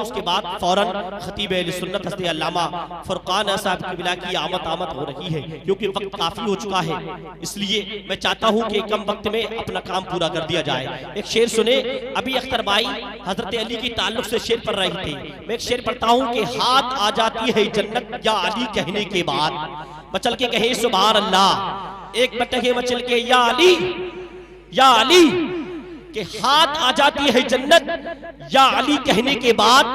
उसके बाद फौरन खतीब अहले सुन्नत हज़रत अल्लामा फुरकान साहब की बिला की आमद हो रही है, क्योंकि वक्त काफी हो चुका है। इसलिए मैं चाहता हूँ कि कम वक्त में अपना काम पूरा कर दिया जाए। एक शेर सुने, अभी अख्तर भाई हजरत अली के ताल्लुक से शेर पढ़ रही थी। मैं एक शेर पढ़ता हूँ कि हाथ आ जाती है जन्नत या अली कहने के बाद, मचल के कहे सुभान अल्लाह, एक बटके मचल के या अली के हाथ आ जाती है जन्नत या अली कहने के बाद,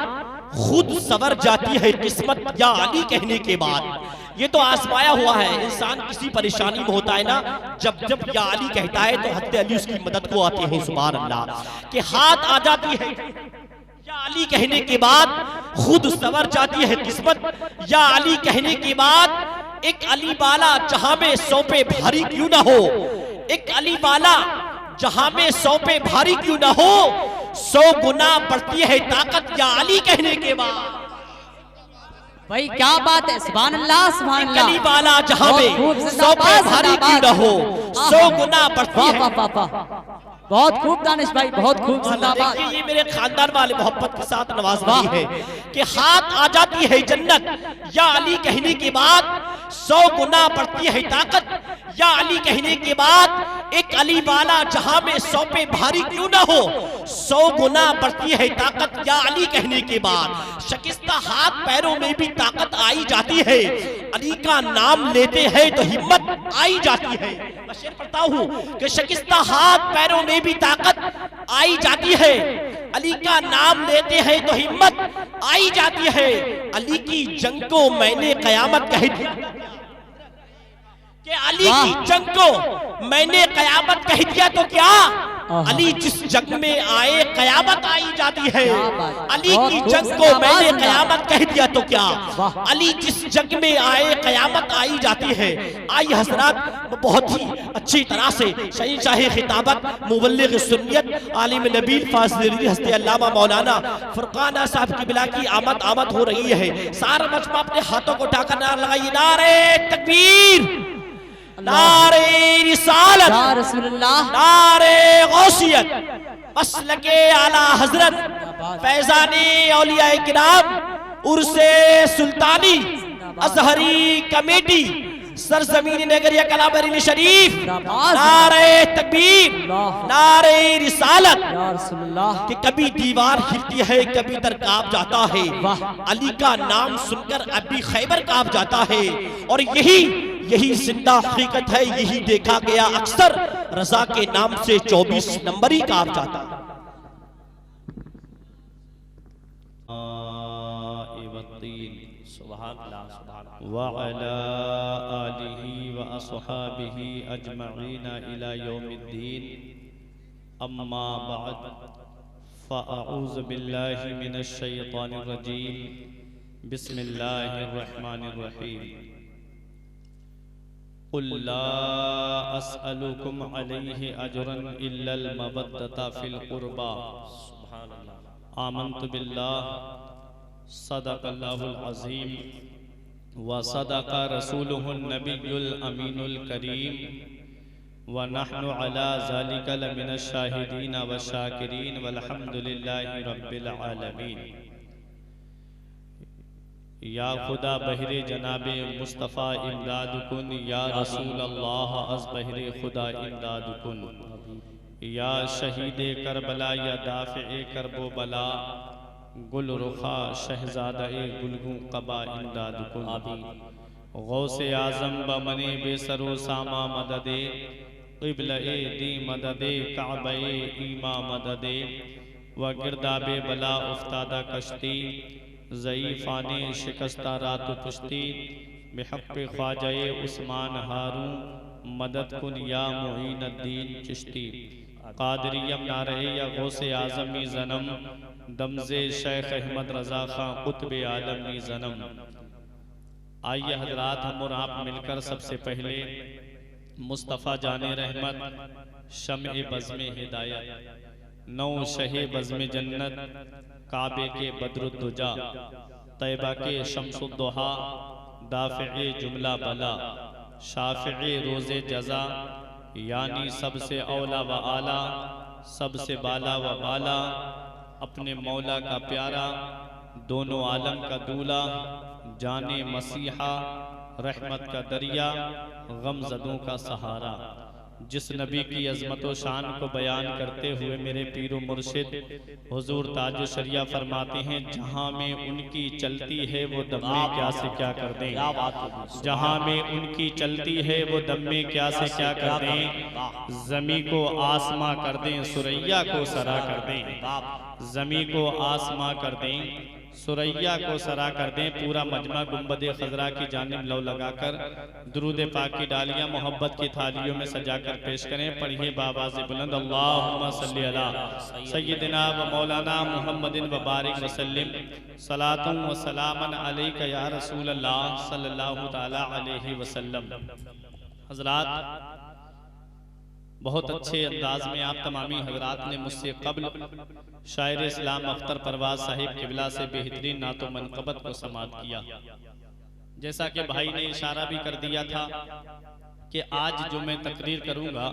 खुद सवर जाती है किस्मत या अली कहने के बाद। ये तो आजमाया हुआ है, इंसान किसी परेशानी में होता है ना, जब जब या अली कहता है तो हज़रत अली उसकी मदद को आते हैं। सुभान अल्लाह, के हाथ आ जाती है या अली कहने के बाद, खुद सवर जाती है किस्मत या अली कहने के बाद। एक अली वाला जहां में सौंपे भारी क्यों ना हो, एक अली वाला जहां में सौंपे भारी क्यों ना हो, 100 गुना बढ़ती है ताकत या अली कहने के बाद। भाई क्या बात है, सुभान अल्लाह सुभान अल्लाह। अली वाला जहां में सौंपे भारी क्यों ना हो, 100 गुना बढ़ती है। बहुत खूब दानिश भाई, बहुत खूब जिंदाबाद। ये मेरे खानदान वाले मोहब्बत के साथ नवाज रही है कि हाथ आ जाती है जन्नत या अली कहने के बाद, 100 गुना बढ़ती है ताकत या अली कहने के बाद। एक अली वाला जहां में सौंपे भारी क्यों ना हो, 100 गुना बढ़ती है ताकत या अली कहने के बाद। शिकस्ता हाथ पैरों में भी ताकत आई जाती है, अली का नाम लेते हैं तो हिम्मत आई जाती है। मैं शेर पढ़ता हूँ कि शिकस्ता हाथ पैरों में भी ताकत आई जाती है, अली का नाम लेते हैं तो हिम्मत आई जाती है। अली की जंग को मैंने कयामत कही थी, कि अली की जंग को मैंने कयामत कह दिया तो क्या, अली जिस जंग में आए कयामत आई जाती है। अली की जंग को मैंने कयामत कह दिया तो क्या, अली जिस जंग में आए कयामत आई जाती है। आई हजरात, बहुत ही अच्छी तरह से शहींशाह खिताबत मुबल्लिग सुन्नियत आलिम नबील फाज़िल हज़रत अल्लामा मौलाना फुरकान साहब की बिला की आमद हो रही है। सारा मजमा अपने हाथों को उठाकर नारा लगाइए, नारे तकबीर, नारे रिसालत, नारे गौसियत, मसलके आला हजरत फैजानी औलियाए किराम, उर्से सुल्तानी अजहरी कमेटी सरजमीन नगरिया कला बरेली शरीफ, नारे तकबीर, नारे रिसालत। कि कभी दीवार हिलती है, कभी दर कांप जाता है, अली का नाम सुनकर अभी खैबर कांप जाता है। और यही जिंदा हकीकत है, यही देखा गया अक्सर, रजा के नाम से 24 नंबर ही कांप जाता है। व अला आलिही व अस्हाबिही अजमईन इला यौमिद्दीन, अम्मा बअद, फ़अऊज़ु बिल्लाहि मिनश शैतानिर रजीम, बिस्मिल्लाहिर रहमानिर रहीम। क़ुल ला अस्अलुकुम अलैहि अजरन इल्लल मवद्दता फ़िल क़ुरबा, आमन्तु बिल्लाह, सदक़ल्लाहुल अज़ीम व सदक़ रसूलुहुन नबियुल अमीनुल करीम, व नहनु अला ज़ालिका लमिनश शाहिदीन व शाकिरीन वल्हम्दुलिल्लाहि रब्बिल आलमीन। या खुदा बहरे जनाबे मुस्तफ़ा इमदादकुन, या रसूल अल्लाह अज़ बहरे खुदा इमदादकुन, या शहीद करबला, या दाफ़े करबो बला, गुल रुखा शहज़ादा गुलगू कबा इमदादकुन। गौसे आज़म बमने बेसरो सामा मददे, क़िबला दी मददे, काबे ईमा मददे, व गिरदाबे बला उफ्तादा कश्ती, ज़ईफ़ाने शिकस्ता रात पुश्ती, बिहक़्क़े ख्वाजाए उस्मान हारून, मदद कुन या मुईनुद्दीन चिश्ती। क़ादिरियम नारे या गौसे आज़मी ज़नम, दमज़े शेख अहमद रज़ा खां क़ुत्ब आलमी ज़नम। आइए हजरात, हम और आप मिलकर सबसे पहले मुस्तफ़ा जाने रहमत, शम्ए बज़्मे हिदायत, नौ शहे बज़्मे जन्नत, काबे के बद्रुद्दुजा, तैबा के शम्सुद्दुहा, दाफ़े जुमला बला, शाफ़े रोज़े जज़ा, यानी सबसे औला व आला, सबसे बाला व बाला, अपने मौला का प्यारा, दोनों आलम का दूल्हा, जाने मसीहा, रहमत का दरिया, गमज़दों का सहारा, जिस नबी की अज़मत व शान को बयान करते हुए मेरे पीर मुर्शिद हुजूर ताजो शरिया फरमाते हैं, जहाँ में उनकी चलती है वो दम में क्या से क्या कर दें, जहाँ में उनकी चलती है वो दम में क्या से क्या कर दें, ज़मी को आसमां कर दें, सुरैया को सरा कर दें, ज़मी को आसमां कर दें, सुरैया को सरा कर दें। पूरा मजमा गुंबद खजरा की जानिब लौ लगाकर दुरूद पाक की डालियां मोहब्बत की थालियों में सजाकर पेश करें। पढ़िए बाबाज़ बुलंद अल्लाहुम्मा सल्ली अला सय्यिदिना व मौलाना मुहम्मदिन व बारिक व सल्लिम सलातुन व सलामन अलैका या रसूल अल्लाह सल्लल्लाहु तआला अलैहि वसल्लम। हज़रात, बहुत अच्छे अंदाज में आप तमामी हजरात ने मुझसे कब्ल शायर इस्लाम अख्तर परवाज साहिब किबला से बेहतरीन नातो मनक़बत को समात किया। जैसा कि भाई ने इशारा भी कर दिया था कि आज जो मैं तकरीर करूंगा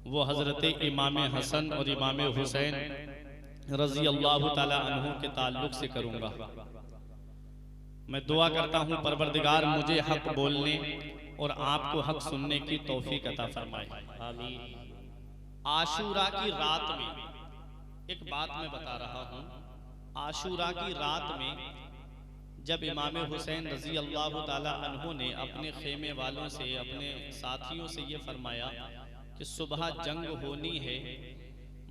वो हजरत इमाम हसन और इमाम हुसैन रज़ी अल्लाह ताला अन्हु के ताल्लुक से करूंगा। मैं दुआ करता हूँ परवरदिगार मुझे हक बोलने और आपको हक सुनने की तौफीक अता फरमाए। आमीन। आशूरा की रात में एक बात मैं बता रहा हूँ। आशूरा की रात में जब इमाम हुसैन रज़ी अल्लाह ताला अन्हु ने अपने खेमे वालों से, अपने साथियों से ये फरमाया कि सुबह जंग होनी है,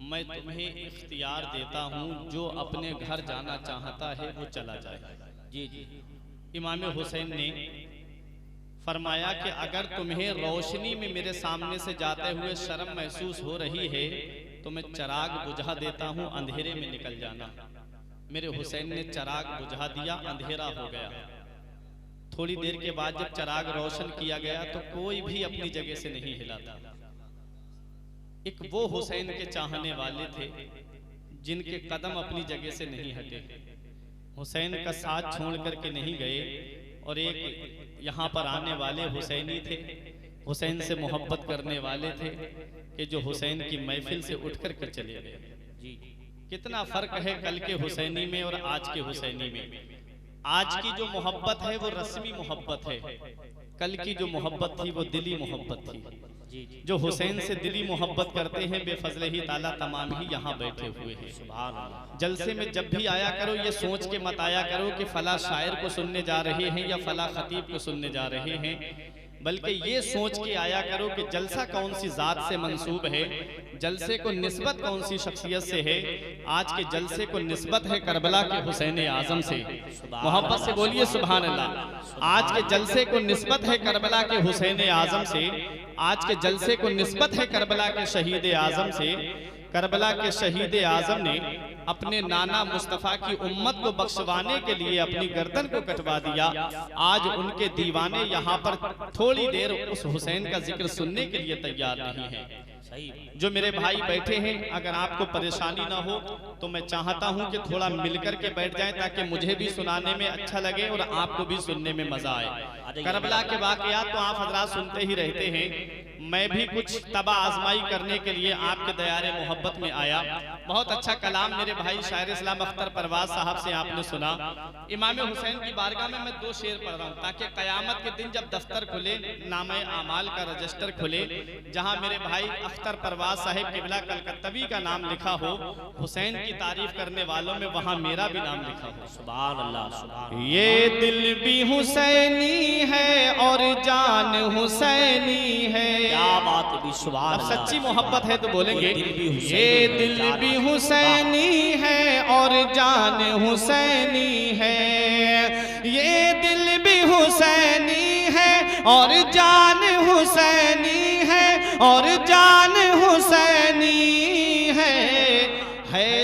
मैं तुम्हें इख्तियार देता हूँ, जो अपने घर जाना चाहता है वो चला जाए। जी जी। इमाम हुसैन ने फरमाया कि अगर तुम्हें रोशनी में मेरे सामने से जाते हुए शर्म महसूस हो रही है तो मैं चराग बुझा देता हूँ, अंधेरे में निकल जाना। मेरे हुसैन ने चराग बुझा दिया, अंधेरा हो गया। थोड़ी देर के बाद जब चराग रोशन किया गया तो कोई भी अपनी जगह से नहीं हिला था। एक वो हुसैन के चाहने वाले थे जिनके कदम अपनी जगह से नहीं हटे, हुसैन का साथ छोड़ करके नहीं गए। और एक यहाँ पर आने वाले हुसैनी थे, हुसैन से मोहब्बत करने वाले थे कि जो हुसैन की महफिल से उठ कर के चले गए। जी, कितना फर्क है कल के हुसैनी में और आज के हुसैनी में। आज की जो मोहब्बत है वो रस्मी मोहब्बत है, कल की जो मोहब्बत थी वो दिली मोहब्बत थी। जो हुसैन से दिली मोहब्बत करते हैं बेफजल ही ताला तमाम ही यहाँ बैठे हुए हैं। सुभान अल्लाह। जलसे में जब भी आया करो ये सोच के मत आया करो कि फला शायर को सुनने जा रहे हैं या फला खतीब को सुनने जा रहे हैं, बल्कि ये सोच के आया करो कि जलसा कौन सी जात से मंसूब है, जलसे को निस्बत कौन सी शख्सियत से है। आज के जलसे को निस्बत है करबला के हुसैन आजम से। मोहब्बत से बोलिए सुभान अल्लाह। आज के जलसे को निस्बत है करबला के हुसैन आजम से। आज के जलसे को निस्बत है करबला के शहीद आजम से। करबला के शहीद आजम ने अपने नाना मुस्तफ़ा की उम्मत को बख्शवाने के लिए अपनी गर्दन को कटवा दिया। आज उनके दीवाने यहाँ पर थोड़ी देर उस हुसैन का जिक्र सुनने के लिए तैयार नहीं है। जो मेरे भाई बैठे हैं, अगर आपको परेशानी ना हो तो मैं चाहता हूं कि थोड़ा मिलकर के बैठ जाएं ताकि मुझे भी सुनाने में अच्छा लगे और आपको भी सुनने में मजा आए। करबला के वाकयात तो आप हजरात सुनते ही रहते हैं, मैं भी कुछ तबा आजमाई करने के लिए आपके दयारे मोहब्बत में आया। बहुत अच्छा कलाम मेरे भाई शायर इस्लाम अख्तर परवाज साहब से आपने सुना। इमाम हुसैन की बारगाह में मैं 2 शेर पढ़ रहा हूँ ताकि कयामत के दिन जब दफ्तर खुले, नामे आमाल का रजिस्टर खुले, जहाँ मेरे भाई अख्तर परवाज साहिब किबला कलकत्तवी का नाम लिखा हो, हुसैन की तारीफ करने वालों में वहाँ मेरा भी नाम लिखा हो। सुभान अल्लाह, सुभान। ये दिल भी हुसैनी है और जान हुसैनी है। क्या बात भी, सुभान अल्लाह। सच्ची मोहब्बत है तो बोलेंगे ये दिल भी हुसैनी है और जान हुसैनी है। ये दिल भी हुसैनी है और जान हुसैनी है और जान हुसैनी है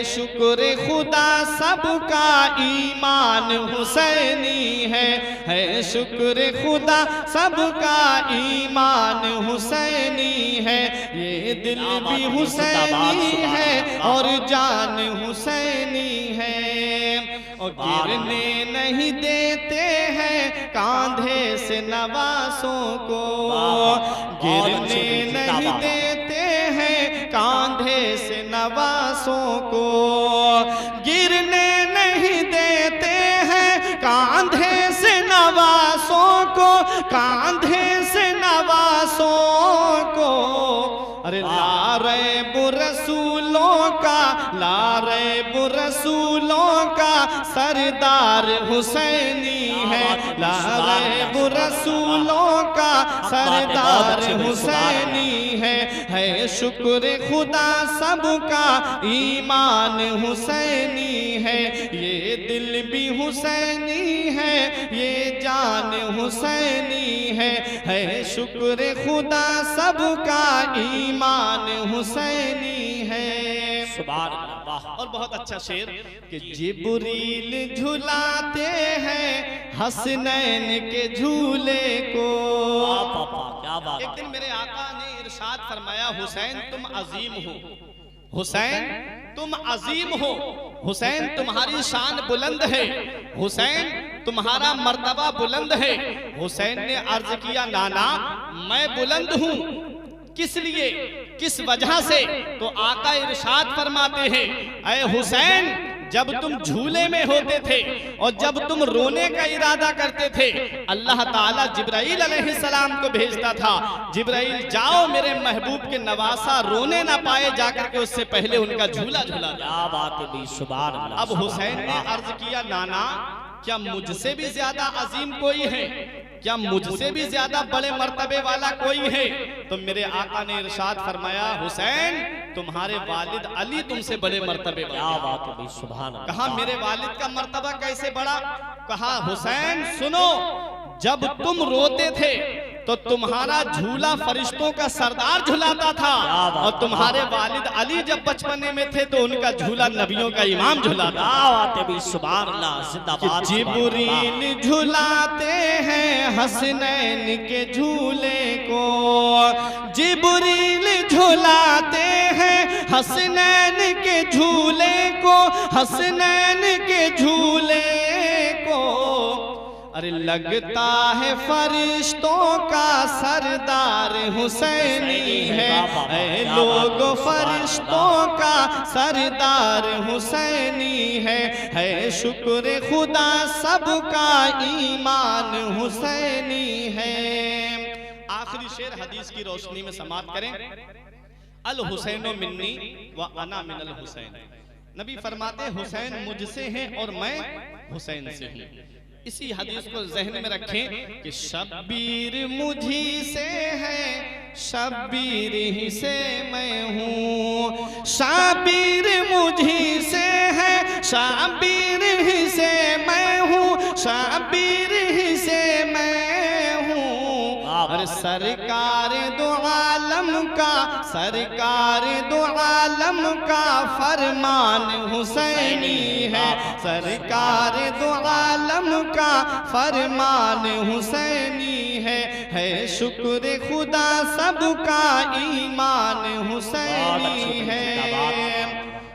शुक्र खुदा सबका ईमान हुसैनी है शुक्र खुदा सबका ईमान हुसैनी है। ये दिल भी हुसैनी है और जान हुसैनी है। और गिरने नहीं देते हैं कांधे से नवासों को, गिरने नहीं देते हैं कांधे से नवासों को, गिरने नहीं दे कांधे से नवासों को, अरे लारे बुरसूलों का, लारे बुरसूलों का सरदार हुसैनी है, लारे बुरसूलों का सरदार हुसैनी है शुक्र खुदा सबका ईमान हुसैनी है, ये दिल भी हुसैनी है, ये जान हुसैनी है शुक्र खुदा सबका ईमान हुसैनी है। सुभान अल्लाह। और बहुत अच्छा शेर कि जिब्रील झुलाते हैं हसनैन के झूले को। क्या बात। एक दिन मेरे आका ने इरशाद फरमाया, हुसैन तुम अजीम हो, हुसैन तुम अजीम हो, हुसैन तुम्हारी शान बुलंद है, हुसैन तुम्हारा मर्तबा बुलंद है। हुसैन ने अर्ज किया, नाना मैं बुलंद हूँ, किस लिए, किस वजह से? तो आका इरशाद फरमाते हैं, ऐ हुसैन जब तुम झूले में होते थे और जब तुम रोने का इरादा करते थे, अल्लाह ताला जिब्राइल अलैहिस्सलाम को भेजता था, जिब्राइल जाओ मेरे महबूब के नवासा रोने ना पाए, जाकर के उससे पहले उनका झूला झूला। क्या बात है, सुभान अल्लाह। अब हुसैन ने अर्ज किया, नाना क्या मुझसे भी ज्यादा अजीम कोई है, क्या मुझसे भी ज्यादा बड़े मर्तबे वाला कोई है? तो मेरे आका ने इरशाद फरमाया, हुसैन तुम्हारे वालिद अली तुमसे बड़े मर्तबे वाले। क्या बात है, सुभान अल्लाह। कहा मेरे वालिद का मर्तबा कैसे बढ़ा? कहा हुसैन सुनो, जब तुम रोते थे तो तुम्हारा झूला फरिश्तों का सरदार झुलाता था, और तुम्हारे वालिद अली जब बचपने में थे तो उनका झूला नबियों का इमाम झुलाता। सुभान अल्लाह, जिंदाबाद। जिब्रील झुलाते हैं हसनैन के झूले को, जिब्रील झुलाते हैं हसनैन के झूले को, हसनैन के झूले को। अरे लगता है फरिश्तों का सरदार हुसैनी है, ऐ लोगो फरिश्तों का सरदार हुसैनी है शुक्र खुदा सबका ईमान हुसैनी है। आखिरी शेर हदीस की रोशनी में समाप्त करें, अल हुसैनो मिन्नी व अना मिनल हुसैन। नबी फरमाते हुसैन मुझसे हैं और मैं हुसैन से हूँ। इसी हदीस को जहन में रखें कि शब्बीर मुझी से है, शब्बीर ही से मैं हूँ, शब्बीर मुझी से है, शब्बीर ही से मैं हूँ, शब्बीर ही से मैं हूँ। और सरकार दो आलम का, सरकार दो आलम का फरमान हुसैनी है, सरकार दो आलम का फरमान हुसैनी है शुक्र खुदा सबका ईमान हुसैनी है।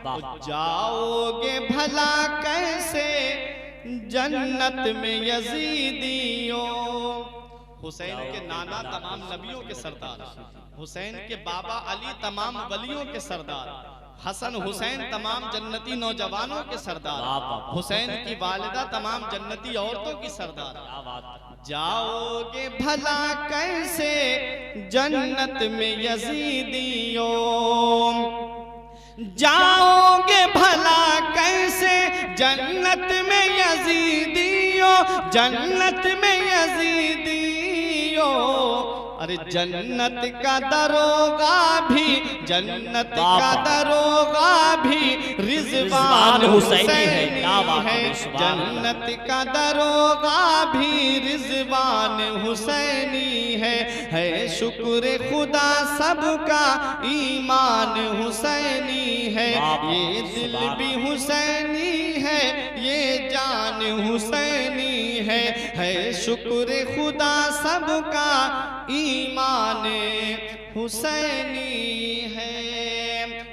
तो जाओगे भला कैसे जन्नत में यजीदियों। हुसैन के नाना तमाम नबियों के सरदार, हुसैन के बाबा अली तमाम वलियों के सरदार, हसन हुसैन तमाम जन्नती नौजवानों के सरदार, हुसैन की वालिदा तमाम जन्नती औरतों की सरदार। जाओगे भला कैसे जन्नत में यजीदियों, जाओगे भला कैसे जन्नत में यजीदियों, जन्नत में यजीदियों। अरे जन्नत का दरोगा भी, जन्नत का दरोगा भी रिजवान हुसैनी है, जन्नत का दरोगा भी रिजवान हुसैनी है शुक्र खुदा सबका ईमान हुसैनी है। ये दिल भी हुसैनी है, ये जान हुसैनी है शुक्र खुदा सबका ईमान हुसैनी है।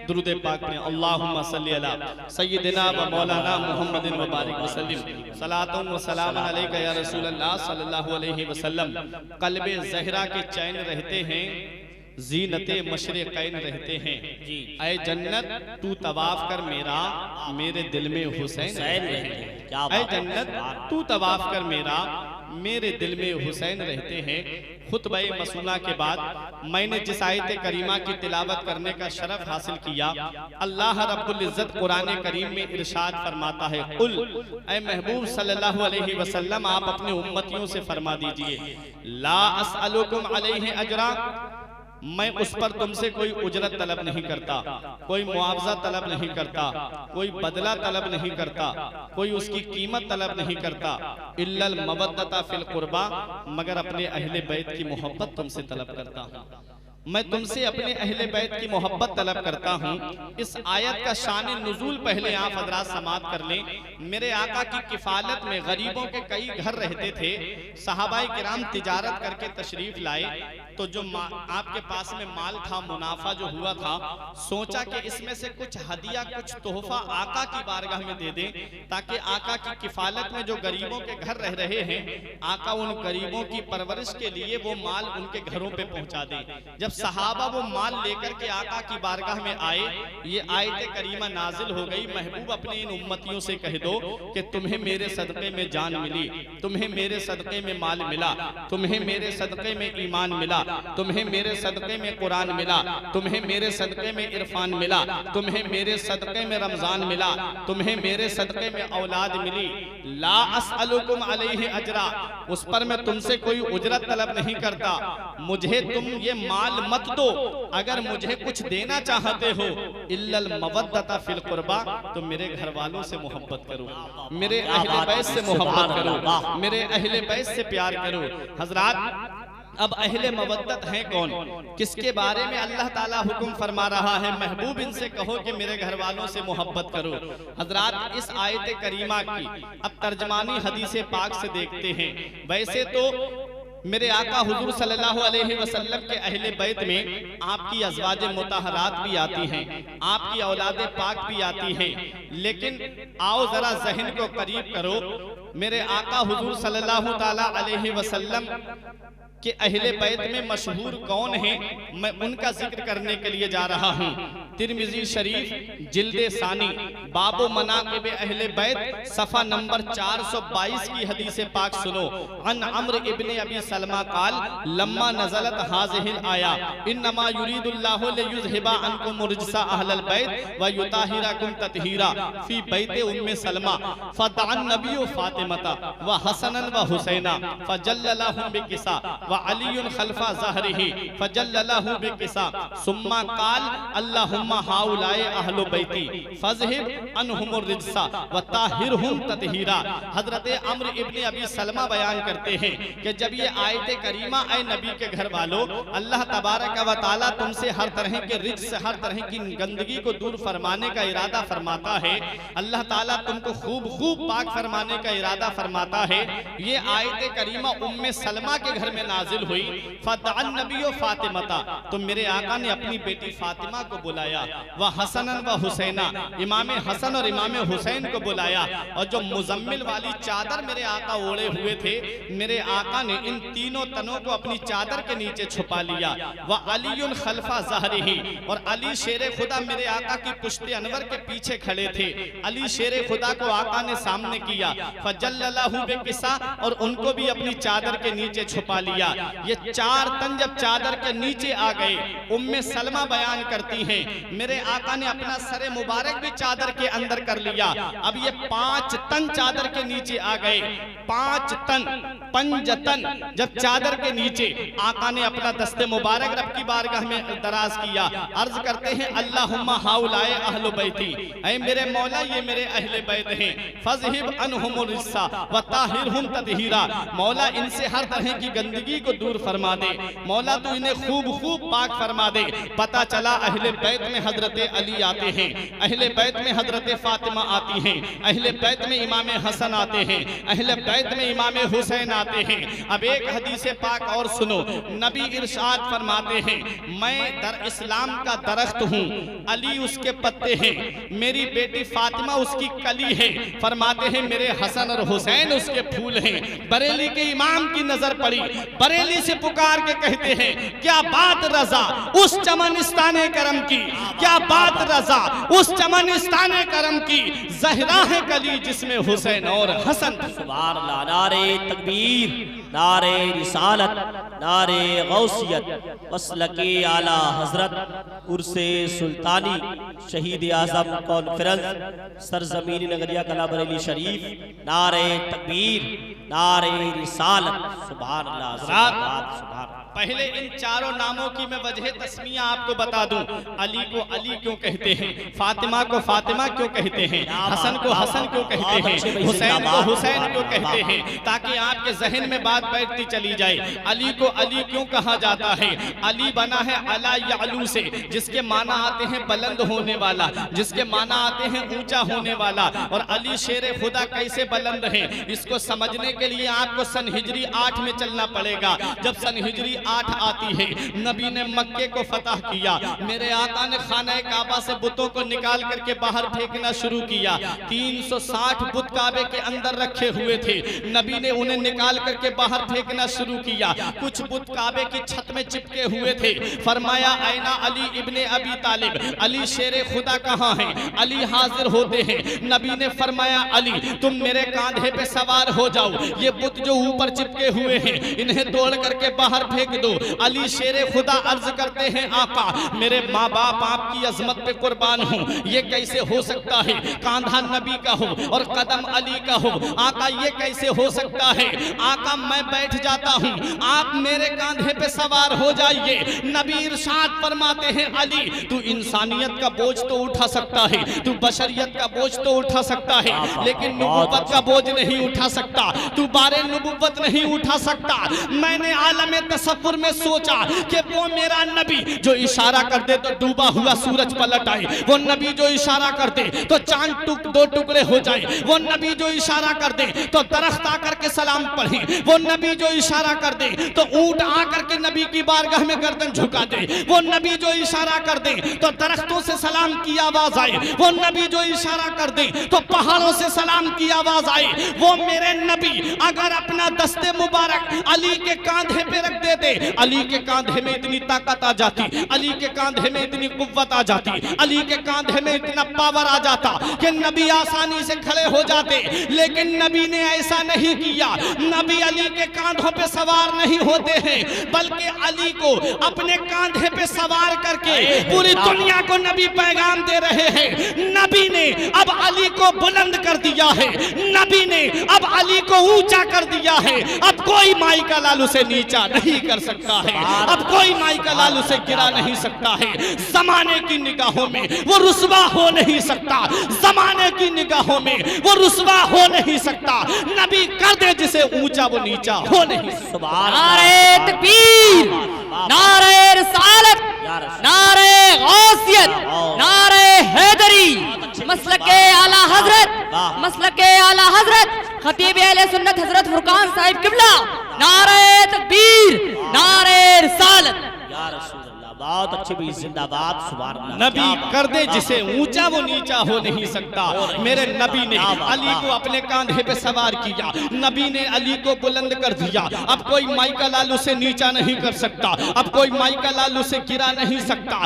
दुरूद पाक में अल्लाहुम्मा सल्ली अला सय्यिदिना व मौलाना मुहम्मदिन व बारिक वसल्लिम सलातुन व सलामुन अलैका या रसूलल्लाह सल्लल्लाहु अलैहि वसल्लम। कल्बे ज़हरा के चैन रहते हैं जीनते मशरिक़ैन रहते हैं। ऐ जन्नत तू तवाफ कर मेरा, मेरे दिल में हुसैन रहते हैं। ऐ जन्नत तू तवाफ कर मेरा, मेरे दिल में हुसैन रहते हैं। खुतबा मसूना के बाद मैंने जिस आयत करीमा की तिलावत करने का शरफ हासिल किया, अल्लाह रब्बुल इज़्ज़त कुरान करीम में इरशाद फरमाता है, कुल ऐ महबूब सल्लल्लाहु अलैहि वसल्लम आप अपने उम्मतियों से फरमा दीजिए, ला अस्अलुकुम अलैहि अजरा, मैं उस पर तुमसे कोई उजरत तलब नहीं करता, कोई मुआवजा तलब नहीं करता, कोई बदला तलब नहीं करता, कोई उसकी कीमत तलब नहीं करता, इल्लल मवद्दता फिल कुर्बा, मगर अपने अहले बैत की मोहब्बत तुमसे तलब करता हूँ। मैं तुमसे अपने अहले बैत की मोहब्बत तलब करता हूँ। इस आयत का शान नुज़ूल पहले आप हज़रात समात कर लें। मेरे आका की किफ़ालत में गरीबों के कई घर रहते थे। सहाबाए किराम तिजारत करके तशरीफ लाए तो जो आपके पास में माल था, मुनाफा जो हुआ था, सोचा कि इसमें से कुछ हदिया, कुछ तोहफा आका की बारगाह में दे दें, ताकि आका की किफ़ालत में जो गरीबों के घर रह रहे हैं, आका उन गरीबों की परवरिश के लिए वो माल उनके घरों पे पहुंचा दे। जब सहाबा वो माल लेकर के आका की बारगाह में आए, ये आयत करीमा नाजिल हो गई, महबूब अपने इन उम्मतियों से कह दो कि तुम्हें मेरे सदक़े में जान मिली, तुम्हें मेरे सदक़े में माल मिला, तुम्हें मेरे सदक़े में ईमान मिला, तुम्हें मेरे सदक़े में कुरान मिला, तुम्हें मेरे सदक़े में इरफान मिला, तुम्हें मेरे सदक़े में रमज़ान मिला, तुम्हें मेरे सदक़े में औलाद मिली। ला अस्अलुकुम अलैहि अजरा, उस पर मैं तुमसे कोई उजरत तलब नहीं करता। मुझे तुम ये माल मत दो, अगर मुझे कुछ देना चाहते हो, इल्लल मवद्दता फिल कुर्बा, तो मेरे घर वालों से मोहब्बत करो, मेरे अहले बैत से मोहब्बत करो, मेरे अहले बैत से प्यार करो। हजरात, अब अहले मवद्दत हैं कौन, किसके बारे में अल्लाह ताला हुक्म फरमा रहा है, महबूब इनसे कहो कि मेरे घर वालों से मोहब्बत करो। हजरात, इस आयत करीमा की अब तर्जमानी हदीस पाक से देखते हैं। वैसे तो मेरे आका हुजूर सल्लल्लाहु अलैहि वसल्लम के अहले बैत में आपकी अज़वाज मुतहरात भी आती हैं, आपकी औलाद पाक भी आती हैं, लेकिन आओ जरा ज़हन को करीब करो। मेरे आका हुजूर सल्लल्लाहु ताला अलैहि वसल्लम के अहले बैत में मशहूर कौन हैं, मैं उनका जिक्र करने के लिए जा रहा हूँ। तिरमिज़ी शरीफ जिल्दे सानी बाबो मनाक़िब अहले बैत सफ़ा नंबर 422 की हदीस पाक सुनो। अन अम्र इब्ने अबी सलमा काल लम्मा नज़लत हाज़िहिल आया इन्नमा युरीदुल्लाहु लियुज़हिबा अन्कुम रिज्सा अहलल बैत व युताहिरकुम तत्हीरा फी बैते उम्मे सलमा फदअन नबिय्यु फातिमता व हसनन व हुसैना फजल्ललाहुम बिकिसा व अलीयुन खल्फा ज़हरिही फजल्ललाहु बिकिसा सुम्मा काल अल्लाहुम्मा हाउलाए अहलु बैती फज़हिब अनहुमुर रिज्सा व ताहिरहुम तत्हीरा। हजरत अम्र इब्ने अबी सलमा बयान करते हैं कि जब ये आयत करीमा ऐ नबी के घर वालों, अल्लाह तबारक व तआला तुमसे हर तरह के रिज्स, हर तरह की गंदगी को दूर फरमाने का इरादा फरमाता है, अल्लाह ताला तुमको खूब खूब पाक फरमाने का इरादा फरमाता है। ये आयत करीमा उम्मे सलमा के घर में नाजिल हुई। फदअन नबिय्यु फातिमता, तो मेरे आका ने अपनी बेटी फातिमा को बुलाया, वह हसनन व हुसैना, इमाम हसन और इमाम हुसैन को बुलाया, और जो मुजम्मिल वाली चादर मेरे आका ओढ़े हुए थे, मेरे आका ने इन तीनों तनों को अपनी चादर के नीचे छुपा लिया। वह अलीयुन खल्फा ज़हरिही, और अली शेरे खुदा मेरे आका की पुश्ते अनवर के पीछे खड़े थे। अली शेरे खुदा को आका ने सामने किया, फजल्ललाहु बिकिसा, और उनको भी अपनी चादर के नीचे छुपा लिया। ये चार तन जब चादर के नीचे आ गए, उम्मे सलमा बयान करती हैं, मेरे आका ने अपना सरे मुबारक भी चादर के अंदर कर लिया। अब ये 5 तन चादर के नीचे आ गए, 5 तन, पंजतन जब चादर के नीचे आका ने अपना दस्ते मुबारक रब की बारगाह में दराज किया, अर्ज करते हैं अल्लाहुम्मा हाउलाए अहलु बैती, ऐ मेरे मौला ये मेरे अहले बैत हैं, फज़हिब अनहुमुर रिज्सा व ताहिरहुम तत्हीरा, मौला इनसे हर तरह की गंदगी को दूर फरमा दे, मौला तू इन्हें खूब खूब पाक फरमा दे। पता चला अहले बैत में हजरत अली आते हैं, अहले बैत में हजरत फातिमा आती हैं, अहले बैत में इमाम हसन आते हैं, अहले बैत में इमाम हुसैन आते हैं। अब एक हदीस पाक और सुनो, नबी इरशाद फरमाते हैं, मैं दर इस्लाम का दरख्त हूँ, अली उसके पत्ते हैं, मेरी बेटी फातिमा उसकी कली है। फरमाते हैं मेरे हसन और कमर हुसैन उसके फूल हैं। बरेली के इमाम की नजर पड़ी, बरेली से पुकार के कहते हैं क्या बात रजा उस चमनिस्ताने करम की, क्या बात रजा उस चमनिस्ताने करम की, जहरा है कली जिसमें हुसैन और हसन। सुभान अल्लाह। नारे तकबीर, नारे रिसालत, नारे गौसियत, मसलके आला हजरत, उर्से सुल्तानी, शहीद आजम कॉन्फ्रेंस, सरजमीनी नगरिया कला बरेली शरीफ, नारे तकबीर, नारे रिसालत। सुभान अल्लाह, सुभान। पहले इन चारों नामों की मैं वजह तस्मिया आपको बता दूं। अली को अली क्यों कहते हैं, फातिमा को फातिमा क्यों कहते हैं, हसन को हसन क्यों कहते हैं, हुसैन को हुसैन क्यों कहते हैं, ताकि आपके जहन में बात बैठती चली जाए। अली को अली क्यों कहा जाता है? अली बना है अला यालू से, जिसके माना आते हैं बुलंद होने वाला, जिसके माना आते हैं ऊंचा होने वाला। और अली शेर खुदा कैसे बुलंद है, इसको समझने के लिए आपको सन हिजरी 8 में चलना पड़ेगा। जब सन हिजरी 8 आती है, नबी ने मक्के को फतह किया, मेरे आका ने खाना काबा से बुतों को निकाल करके बाहर फेंकना शुरू किया। 360 बुत काबे के अंदर रखे हुए थे, नबी ने उन्हें निकाल करके बाहर फेंकना शुरू किया। कुछ बुत काबे की छत में चिपके हुए थे। फरमाया ऐना अली इब्ने अबी तालिब, अली शेर खुदा कहाँ है? अली हाजिर होते हैं। नबी ने फरमाया अली तुम मेरे कांधे पे सवार हो जाओ, ये बुत जो ऊपर चिपके हुए हैं इन्हें तोड़ करके बाहर फेंक दो। अली शेरे खुदा अर्ज करते हैं आका मेरे माँ बाप आपकी अजमत पे कुर्बान हूँ, ये कैसे हो सकता है? कांधा नबी का हो और कदम अली का हो, आका ये कैसे हो सकता है? आका मैं बैठ जाता हूँ, आप मेरे कांधे पे सवार हो जाइए। नबी इरशाद फरमाते हैं अली तू इंसानियत का बोझ तो उठा सकता है, तू बशरियत का बोझ तो उठा सकता है, लेकिन नबुव्वत का बोझ नहीं उठा सकता, तू बारे नबुव्वत नहीं उठा सकता। मैंने आलम तसव्वुर में सोचा कि वो मेरा नबी जो इशारा कर दे तो डूबा हुआ सूरज पलट आए, वो नबी जो इशारा कर दे तो चांद दो टुकड़े हो जाए, वो नबी जो इशारा कर दे तो दरख्त आकर के सलाम पढ़े, वो नबी जो इशारा कर दे तो ऊंट आकर के नबी की बारगाह में गर्दन झुका दे, वो नबी जो इशारा कर दे तो दरख्तों से सलाम की आवाज आए, वो नबी जो इशारा कर दे तो पहाड़ों से सलाम की आवाज आए। वो मेरे नबी अगर अपना दस्ते मुबारक अली के कांधे पे रख देते, अली के कांधे में इतनी ताकत आ जाती, अली के कांधे में इतनी कुव्वत आ जाती, अली के कांधे में इतना पावर आ जाता कि नबी आसानी से खड़े हो जाते। लेकिन नबी ने ऐसा नहीं किया। नबी अली के कांधों पे सवार नहीं होते हैं, बल्कि अली को अपने कांधे पे सवार करके पूरी दुनिया को नबी पैगाम दे रहे हैं। नबी ने अब अली को बुलंद कर दिया है, नबी ने अब अली को ऊंचा कर दिया है। अब कोई माई का लाल उसे नीचा नहीं कर सकता है, अब कोई माई का लाल उसे गिरा नहीं सकता है। जमाने की निगाहों में वो रुस्वा हो नहीं सकता, जमाने की निगाहों में वो रुस्वा हो नहीं सकता। नबी कर दे जिसे ऊंचा वो नीचा हो नहीं सकता। नारे तकबीर, नारे रिसालत, नारे गौसियत, नारे हैदरी, मसलके आला हजरत, मसलके आला हजरत खतीब अहले सुन्नत हजरत फुरकान साहिब किबला। नारे तकबीर, नारे रिसालत। या रसूल अल्लाह, बहुत अच्छी भी जिंदाबाद। सुभान अल्लाह। नबी कर दे जिसे ऊंचा वो नीचा हो नहीं सकता। मेरे नबी ने अली को अपने कांधे पे सवार किया, नबी ने अली को बुलंद कर दिया। अब कोई माई का लाल उसे नीचा नहीं कर सकता, अब कोई माई का लाल उसे गिरा नहीं सकता।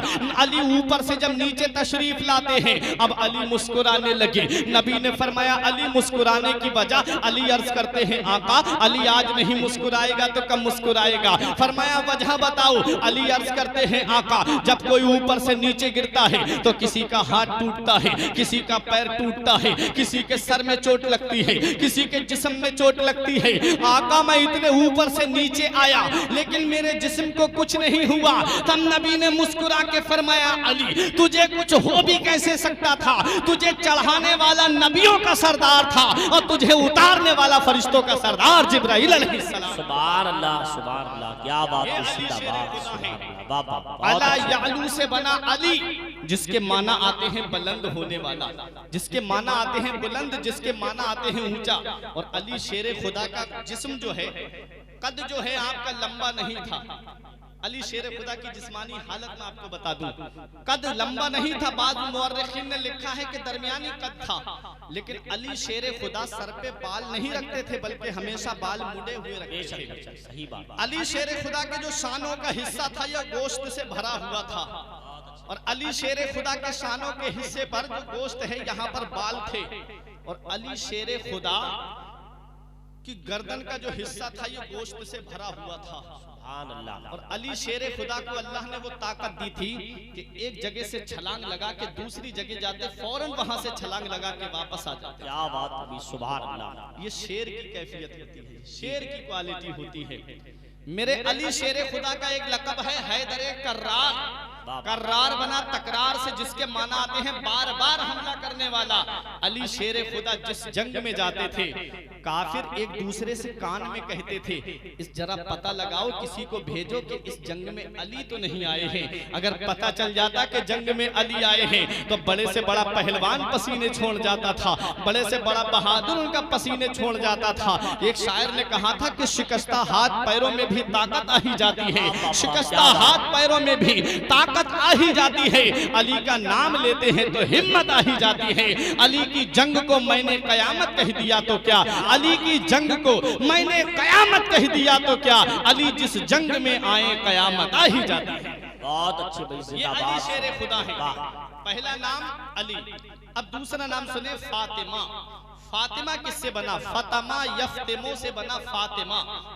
अली ऊपर से जब नीचे तशरीफ लाते हैं, अब अली मुस्कुराने लगे। नबी ने फरमाया अली मुस्कुराने की वजह, अली अर्ज करते हैं आका अली आज नहीं मुस्कुराएगा तो कब मुस्कुराएगा? फरमाया वजह बताओ। अली अर्ज करते हैं आका जब कोई ऊपर से नीचे गिरता है तो किसी का हाथ टूटता है, किसी का पैर टूटता है, किसी के सर में चोट लगती है, किसी के जिस्म में चोट लगती है। आका मैं इतने ऊपर से नीचे आया लेकिन मेरे जिस्म को कुछ नहीं हुआ। तब नबी ने मुस्कुरा के फरमाया अली तुझे कुछ हो भी कैसे सकता था? तुझे चढ़ाने वाला नबियों का सरदार था और तुझे उतारने वाला फरिश्तों का सरदार जिब्राइल अलैहिस्सलाम। सुभान अल्लाह, सुभान अल्लाह, क्या बात है। अला यालू से बना अली, जिसके माना आते हैं बुलंद होने वाला, जिसके माना आते हैं बुलंद, जिसके माना आते हैं ऊंचा। और अली शेर खुदा का जिस्म जो है, कद जो है आपका लंबा नहीं था, अली शेर खुदा की जिस्मानी हालत में आपको बता दूं, कद लंबा नहीं था, बाद मुअर्रिखीन ने लिखा है कि दरमियानी कद था, लेकिन अली शेर खुदा सर पे बाल नहीं रखते थे बल्कि हमेशा बाल मुड़े हुए रखते थे। सही बात। अली शेर खुदा के जो शानों का हिस्सा था यह गोश्त से भरा हुआ था, और अली शेर खुदा के शानों के हिस्से पर जो गोश्त है यहाँ पर बाल थे, और अली शेर खुदा की गर्दन का जो हिस्सा था ये गोश्त से भरा हुआ था। और अली शेर खुदा को अल्लाह ने वो ताकत दी थी कि एक जगह से छलांग लगा के दूसरी जगह जाते फौरन वहां से छलांग लगा के वापस आ जाते। क्या बात अभी, सुभान अल्लाह। ये शेर की कैफियत होती है, शेर की क्वालिटी होती है। मेरे अली शेर खुदा का एक लक़ब है हैदर कर्रार। कर्रार बना तकरार से, जिसके माना आते हैं बार बार हमला करने वाला। अली शेर खुदा जिस जंग में जाते थे काफिर एक दूसरे से कान में कहते थे, इस जरा पता लगाओ, किसी को भेजो कि इस जंग में अली तो नहीं आए हैं। अगर पता चल जाता कि जंग में अली आए हैं तो बड़े से बड़ा पहलवान पसीने छोड़ जाता था, बड़े से बड़ा बहादुर उनका पसीने छोड़ जाता था। एक शायर ने कहा था कि शिकस्ता हाथ पैरों में भी ताकत आ ही जाती है, शिकस्ता हाथ पैरों में भी ताकत आ ही जाती है। अली का नाम लेते हैं तो हिम्मत आ ही जाती है। अली की जंग को मैंने कयामत कह दिया तो क्या, अली की जंग को मैंने कयामत कह दिया तो क्या, अली जिस जंग में आए कयामत आ ही जाती है। बहुत अच्छे भाई, ये अली शेर खुदा है। पहला नाम अली। अब दूसरा नाम सुने फातिमा। फातिमा किससे बना? फतमा यफ्तिमो से बना फातिमा,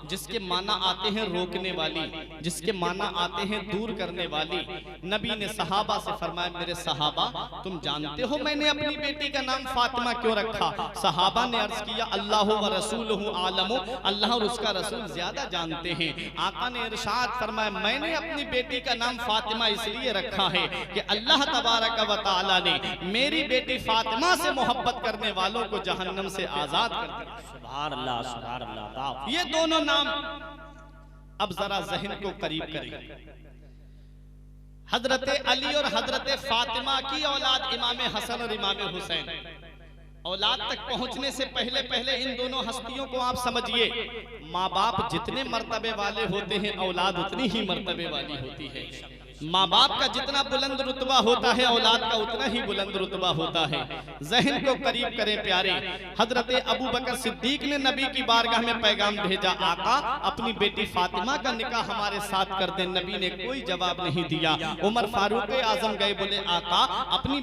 जिसके माना आते हैं रोकने वाली, जिसके माना आते हैं दूर करने वाली। नबी ने सहाबा से फरमाया, मेरे सहाबा तुम जानते हो मैंने अपनी बेटी का नाम फातिमा क्यों रखा? सहाबा ने अर्ज किया, अल्लाह व रसूलुहु आलमु, अल्लाह और उसका रसूल ज्यादा जानते हैं। आका ने इरशाद फरमाया, मैंने अपनी बेटी का नाम फातिमा इसलिए रखा है कि अल्लाह तबारक व तआला ने मेरी बेटी फातिमा से मोहब्बत करने वालों को जहन्नम से आजाद कर दिया। सुभान अल्लाह, सुभान अल्लाह। ये दोनों नाम अब जरा जहन को करीब करें। हजरत अली और हजरत फातिमा की औलाद इमाम हसन और इमाम हुसैन। औलाद तक पहुंचने से पहले पहले इन दोनों हस्तियों को आप समझिए, माँ बाप जितने मर्तबे वाले होते हैं औलाद उतनी ही मर्तबे वाली होती है। माँ बाप का जितना बुलंद रुतबा होता है औलाद का उतना ही बुलंद रुतबा होता है। जहन को करीब करें प्यारे। हजरत अबू बकर सिद्दीक ने नबी की बारगाह में पैगाम भेजा, आका अपनी बेटी फातिमा का निकाह हमारे साथ कर दें। नबी ने कोई जवाब नहीं दिया। उमर फारूक आजम गए, बोले आका अपनी